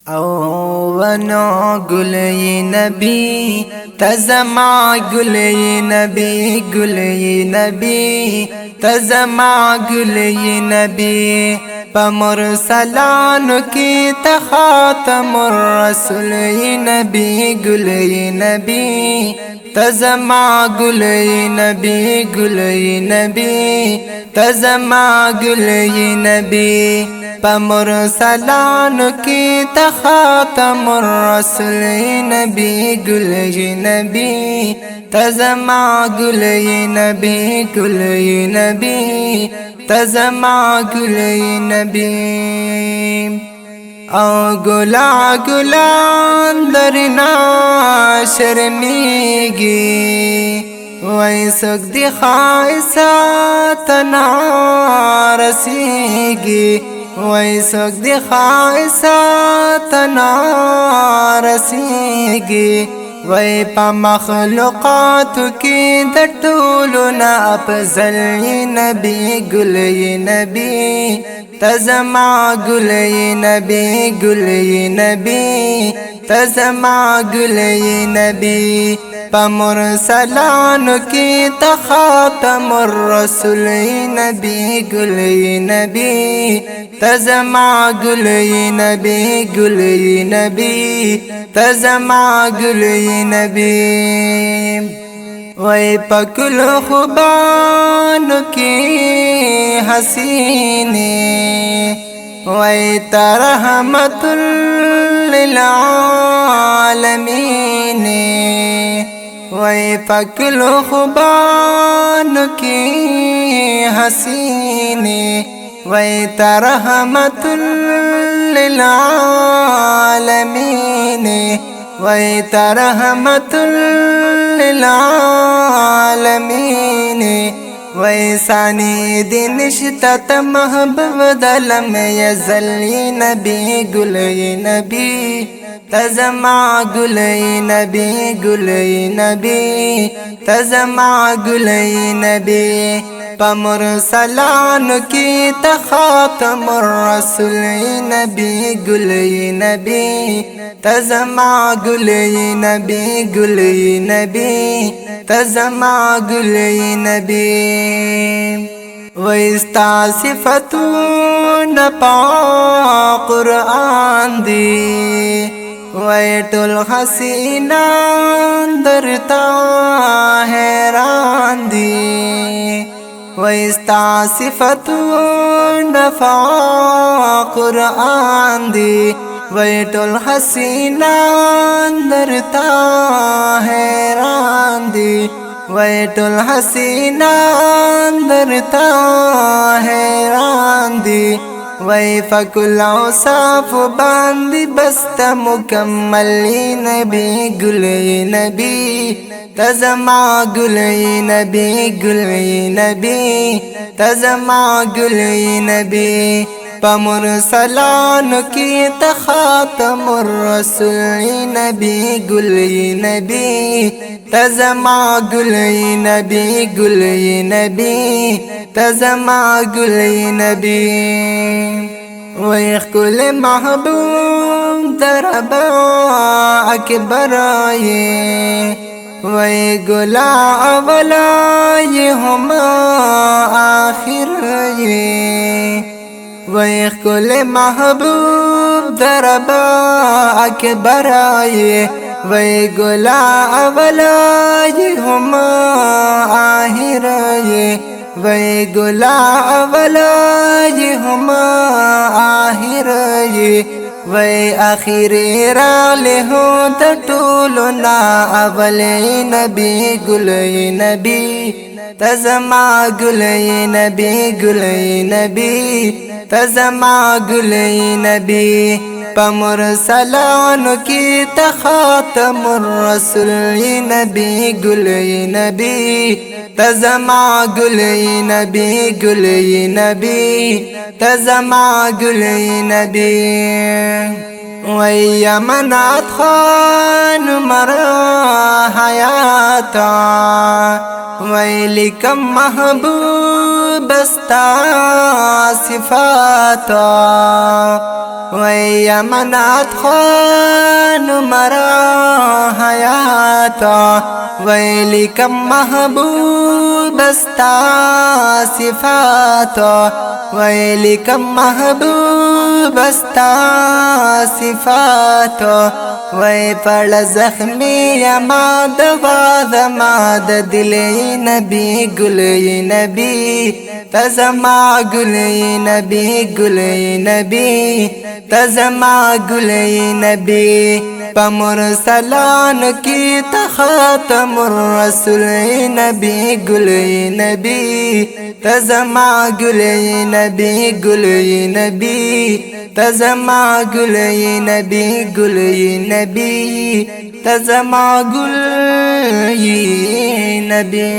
او ونو گلی نبی تزما گلی نبی گلی نبی تزما گلی نبی پمرسلانو کی تخاتم الرسول نبی گلی نبی تزما گلی نبی گلی نبی تزما گلی نبی پمرسلانو کی تخاتم الرسول نبی گلی نبی تزما گلی نبی گلی نبی تزما گلی نبی او گلا گلا درنا شرمیگی وای سک دی خائصات نارسیگی وای سک دی خائصات نارسیگی وای پا مخلوقات کی د ټولو نه افضل نبی گلی نبی تزما گلی نبی گلی نبی تزما گلی نبی پمرسلانو کی تخاتم الرسول نبی گلی نبی تزما گلی نبی گلی نبی تزما گلی نبی وای پکل خوبانو کی حسینی وای ترحمت للعالمین وای پکل خوبانو کی حسینی وای ترحمت للعالمین وای ترحمت للعالمین وای ثانی دین شتت محبوب دلم یزلی نبی گلی نبی تزما گلی نبی گلی نبی تزما گلی نبی پمرسلانو کی تخاتم الرسول نبی گلی نبی تزما گلی نبی گلی نبی تزما گلی نبی واستا صفتون پا قرآن دی وای ټول حسینان درتا حیران دی واستا صفتون پا قرآن دی وای ټول حسینان درتا حیران دی وای ټول حسینان درتا حیران دی وای فکل اوصاف باندې بست مکمل نبی گلی نبی تزما گلی نبی گلی نبی تزما گلی نبی پمرسلانو کی تخاتم الرسول نبی گلی نبی تزما گلی نبی گلی نبی تزما گلی نبی وای خل محبوب دربا اکبر آئے وای گلا اولا یہ ہم آخر یہ وای خل محبوب دربا اکبر آئے وای گلا اولا یہ ہم آخر یہ وای گلا اولا یہ ہم آخر یہ وای آخر را لہو د ټولو نا اول نبی گلی نبی تزما گلی نبی گلی نبی تزما گلی نبی پمرسلانو کی تخاتم الرسول نبی گلی نبی تزما گلی نبی گلی نبی تزما گلی نبی وی منات خان مرا حیاتا وی لکم محبوب استا صفاتا وی منات خان مرا حیاتا وی لکم محبوب استا صفاتا وی لکم محبوب استا صفاتا وی پڑ زخمی ما دوا زما د دل نبی گل نبی تزما گل نبی گل نبی تزما گل نبی پمرسلان کی تخاتم الرسول نبی گل نبی تزما گل نبی گل نبی تزما گل نبی گل نبی تزما گل نبی